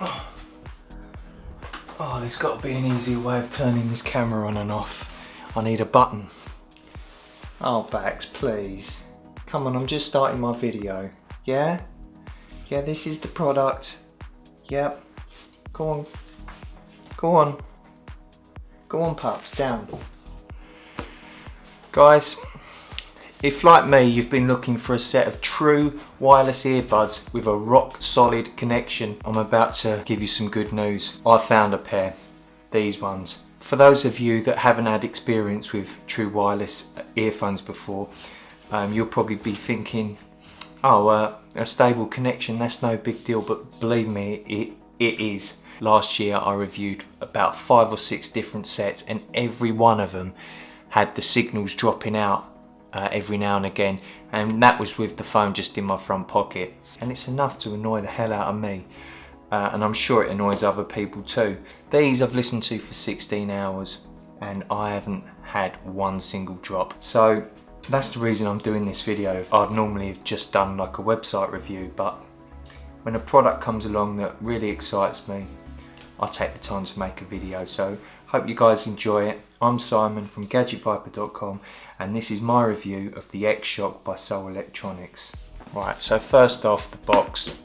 Oh, there's got to be an easier way of turning this camera on and off. I need a button. Oh, Bax, please. Come on, I'm just starting my video. Yeah? Yeah, this is the product. Yep. Go on. Go on. Go on, pups, down. Guys, if like me, you've been looking for a set of true wireless earbuds with a rock solid connection, I'm about to give you some good news. I found a pair, these ones. For those of you that haven't had experience with true wireless earphones before, you'll probably be thinking, oh, a stable connection, that's no big deal, but believe me, it is. Last year I reviewed about 5 or 6 different sets, and every one of them had the signals dropping out every now and again, and that was with the phone just in my front pocket, and it's enough to annoy the hell out of me, and I'm sure it annoys other people too. These I've listened to for 16 hours and I haven't had one single drop, so that's the reason I'm doing this video. I'd normally have just done like a website review, but when a product comes along that really excites me, I take the time to make a video. So hope you guys enjoy it. I'm Simon from GadgetViper.com, and this is my review of the X-SHOCK by Soul Electronics. Right, so first off, the box,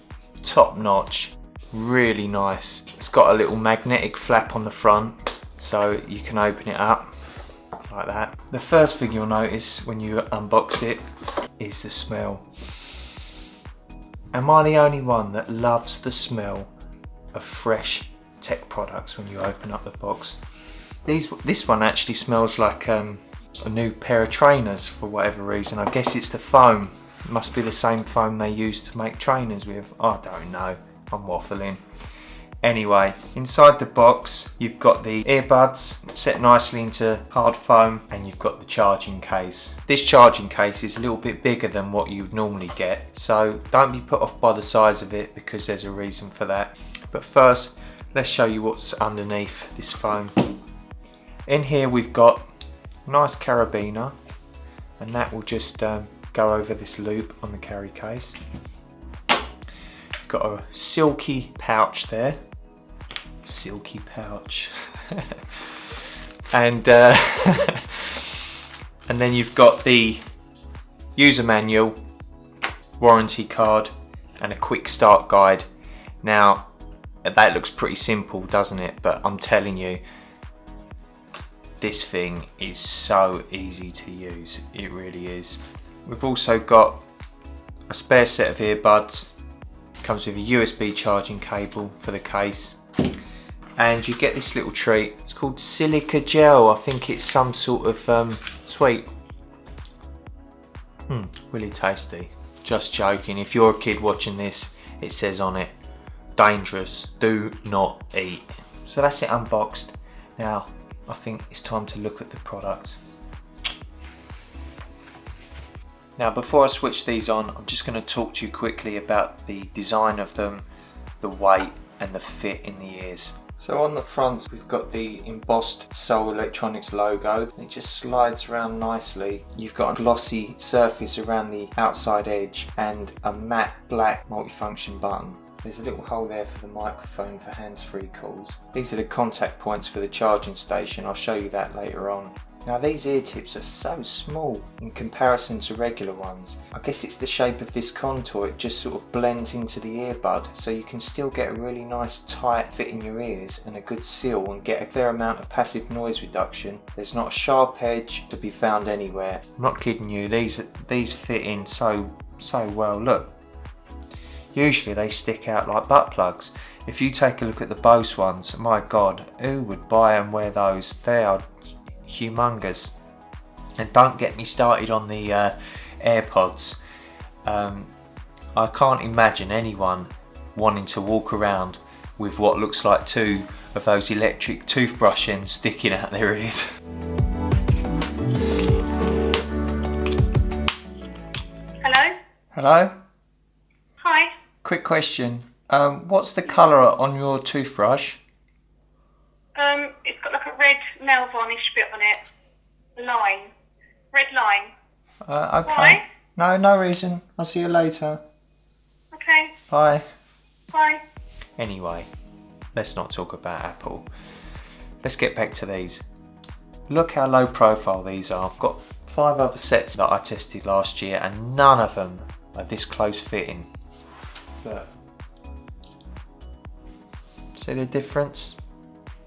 top notch, really nice. It's got a little magnetic flap on the front, so you can open it up like that. The first thing you'll notice when you unbox it is the smell. Am I the only one that loves the smell of fresh tech products when you open up the box? This one actually smells like a new pair of trainers for whatever reason. I guess it's the foam. It must be the same foam they use to make trainers with. I don't know, I'm waffling. Anyway, inside the box you've got the earbuds set nicely into hard foam, and you've got the charging case. This charging case is a little bit bigger than what you would normally get, so don't be put off by the size of it because there's a reason for that. But first, let's show you what's underneath this foam. In here we've got a nice carabiner, and that will just go over this loop on the carry case. Got a silky pouch there. Silky pouch. and and then you've got the user manual, warranty card, and a quick start guide. Now that looks pretty simple, doesn't it? But I'm telling you, this thing is so easy to use. It really is. We've also got a spare set of earbuds. Comes with a USB charging cable for the case, and you get this little treat. It's called silica gel. I think it's some sort of sweet. Really tasty. Just joking. If you're a kid watching this, it says on it, dangerous, do not eat. So that's it unboxed. Now I think it's time to look at the product. Now before I switch these on, I'm just going to talk to you quickly about the design of them, the weight and the fit in the ears. So on the front we've got the embossed Soul Electronics logo. It just slides around nicely. You've got a glossy surface around the outside edge and a matte black multifunction button. There's a little hole there for the microphone for hands-free calls. These are the contact points for the charging station. I'll show you that later on. Now these ear tips are so small in comparison to regular ones. I guess it's the shape of this contour, it just sort of blends into the earbud, so you can still get a really nice tight fit in your ears and a good seal and get a fair amount of passive noise reduction. There's not a sharp edge to be found anywhere. I'm not kidding you, these fit in so well. Look, usually they stick out like butt plugs. If you take a look at the Bose ones, my god, who would buy and wear those? They are humongous. And don't get me started on the AirPods. I can't imagine anyone wanting to walk around with what looks like 2 of those electric toothbrush ends sticking out their ears. Hello? Hello? Hi. Quick question. What's the colour on your toothbrush? It's got like a red nail varnish bit on it. Line. Red line. Okay. Why? No reason. I'll see you later. Okay. Bye. Bye. Anyway, let's not talk about Apple. Let's get back to these. Look how low profile these are. I've got 5 other sets that I tested last year and none of them are this close fitting. Look. See the difference?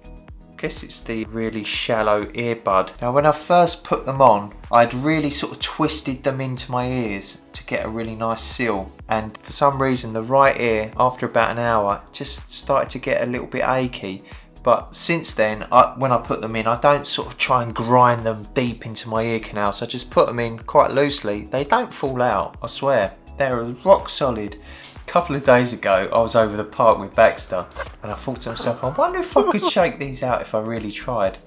I guess it's the really shallow earbud. Now when I first put them on, I'd really sort of twisted them into my ears to get a really nice seal, and for some reason the right ear, after about an hour, just started to get a little bit achy. But since then, when I put them in, I don't sort of try and grind them deep into my ear canal, so I just put them in quite loosely. They don't fall out, I swear. They're rock solid. A couple of days ago, I was over the park with Baxter, and I thought to myself, I wonder if I could shake these out if I really tried.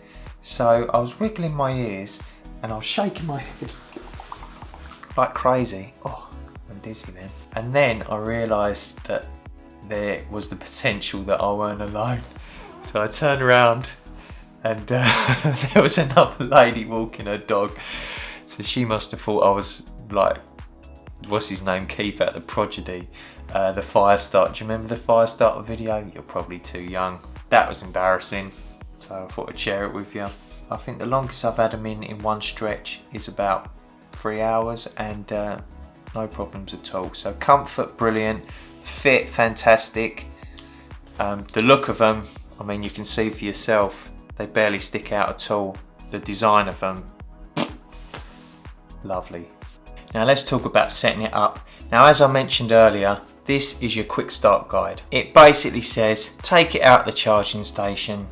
So I was wiggling my ears, and I was shaking my head like crazy. Oh, I'm dizzy then. And then I realised that there was the potential that I weren't alone. So I turned around and there was another lady walking her dog. So she must have thought I was like, what's his name, Keith at the Prodigy, the fire start. Do you remember the fire starter video? You're probably too young. That was embarrassing. So I thought I'd share it with you. I think the longest I've had them in one stretch is about 3 hours, and no problems at all. So comfort, brilliant. Fit, fantastic. The look of them, I mean, you can see for yourself, they barely stick out at all. The design of them, lovely. Now let's talk about setting it up. Now, as I mentioned earlier, this is your quick start guide. It basically says, take it out the charging station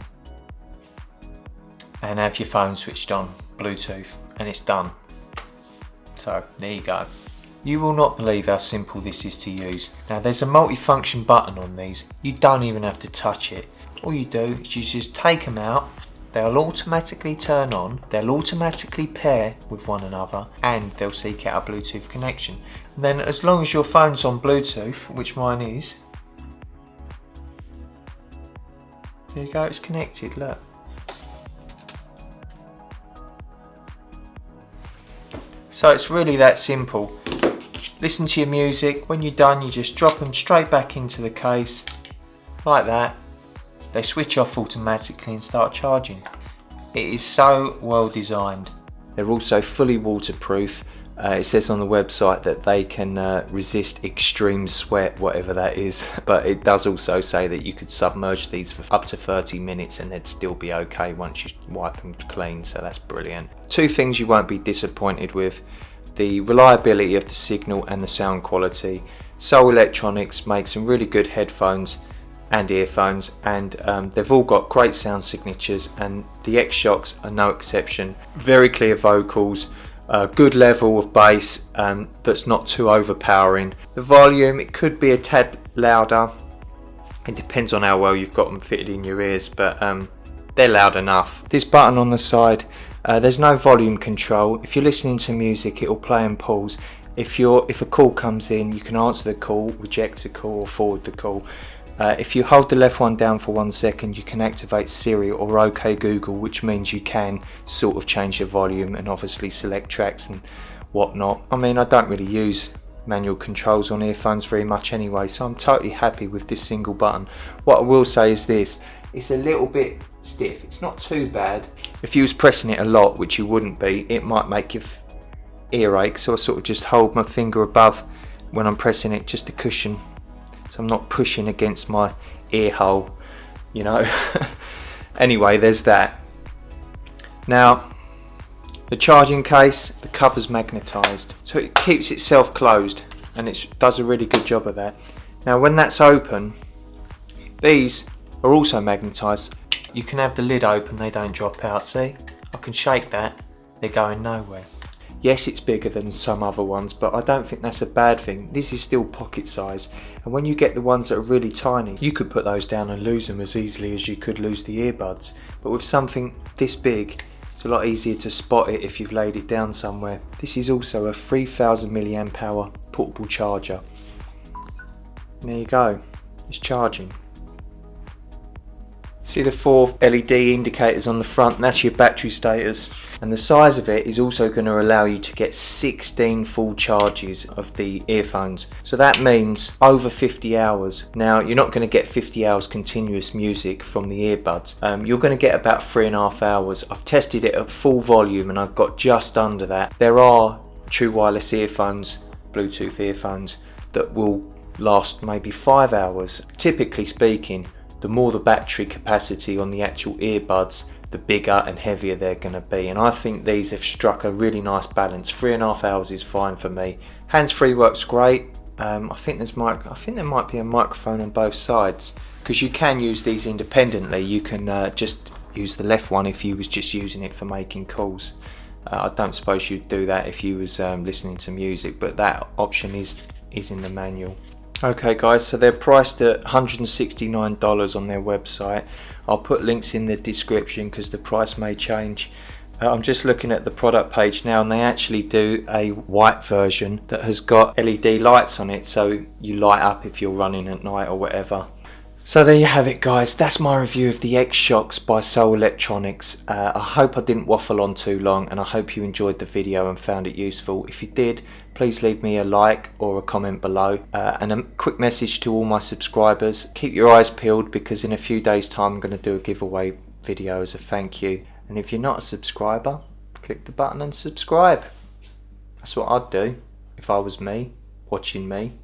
and have your phone switched on, Bluetooth, and it's done. So there you go. You will not believe how simple this is to use. Now there's a multi-function button on these. You don't even have to touch it. All you do is you just take them out, they'll automatically turn on, they'll automatically pair with one another, and they'll seek out a Bluetooth connection. And then as long as your phone's on Bluetooth, which mine is, there you go, it's connected, look. So it's really that simple. Listen to your music, when you're done you just drop them straight back into the case, like that. They switch off automatically and start charging. It is so well designed. They're also fully waterproof. It says on the website that they can resist extreme sweat, whatever that is, but it does also say that you could submerge these for up to 30 minutes and they'd still be okay once you wipe them clean, so that's brilliant. 2 things you won't be disappointed with: the reliability of the signal and the sound quality. Soul Electronics makes some really good headphones and earphones, and they've all got great sound signatures, and the X-SHOCKs are no exception. Very clear vocals, good level of bass that's not too overpowering. The volume, it could be a tad louder. It depends on how well you've got them fitted in your ears, but they're loud enough. This button on the side, there's no volume control. If you're listening to music, it'll play and pause. If a call comes in, you can answer the call, reject the call, or forward the call. If you hold the left one down for 1 second, you can activate Siri or OK Google, which means you can sort of change the volume and obviously select tracks and whatnot. I mean, I don't really use manual controls on earphones very much anyway, so I'm totally happy with this single button. What I will say is this: it's a little bit stiff. It's not too bad. If you was pressing it a lot, which you wouldn't be, it might make your earache, so I sort of just hold my finger above when I'm pressing it, just to cushion. So I'm not pushing against my ear hole, you know. Anyway, there's that. Now, the charging case, the cover's magnetised, so it keeps itself closed, and it does a really good job of that. Now, when that's open, these are also magnetised. You can have the lid open, they don't drop out. See, I can shake that, they're going nowhere. Yes, it's bigger than some other ones, but I don't think that's a bad thing. This is still pocket size, and when you get the ones that are really tiny, you could put those down and lose them as easily as you could lose the earbuds. But with something this big, it's a lot easier to spot it if you've laid it down somewhere. This is also a 3000 milliamp hour portable charger. There you go, it's charging. It's See the 4 LED indicators on the front? That's your battery status. And the size of it is also going to allow you to get 16 full charges of the earphones. So that means over 50 hours. Now, you're not going to get 50 hours continuous music from the earbuds. You're going to get about 3.5 hours. I've tested it at full volume and I've got just under that. There are true wireless earphones, Bluetooth earphones, that will last maybe 5 hours. Typically speaking, the more the battery capacity on the actual earbuds, the bigger and heavier they're going to be, and I think these have struck a really nice balance. 3.5 hours is fine for me. Hands-free works great. I think there might be a microphone on both sides, because you can use these independently. You can just use the left one if you was just using it for making calls. I don't suppose you'd do that if you was listening to music, but that option is in the manual. Okay guys, so they're priced at $169 on their website. I'll put links in the description because the price may change. I'm just looking at the product page now, and they actually do a white version that has got LED lights on it, so you light up if you're running at night or whatever. So there you have it guys, that's my review of the X-SHOCKs by Soul Electronics. I hope I didn't waffle on too long, and I hope you enjoyed the video and found it useful. If you did, please leave me a like or a comment below. And a quick message to all my subscribers, keep your eyes peeled, because in a few days time I'm going to do a giveaway video as a thank you. And if you're not a subscriber, click the button and subscribe. That's what I'd do if I was me, watching me.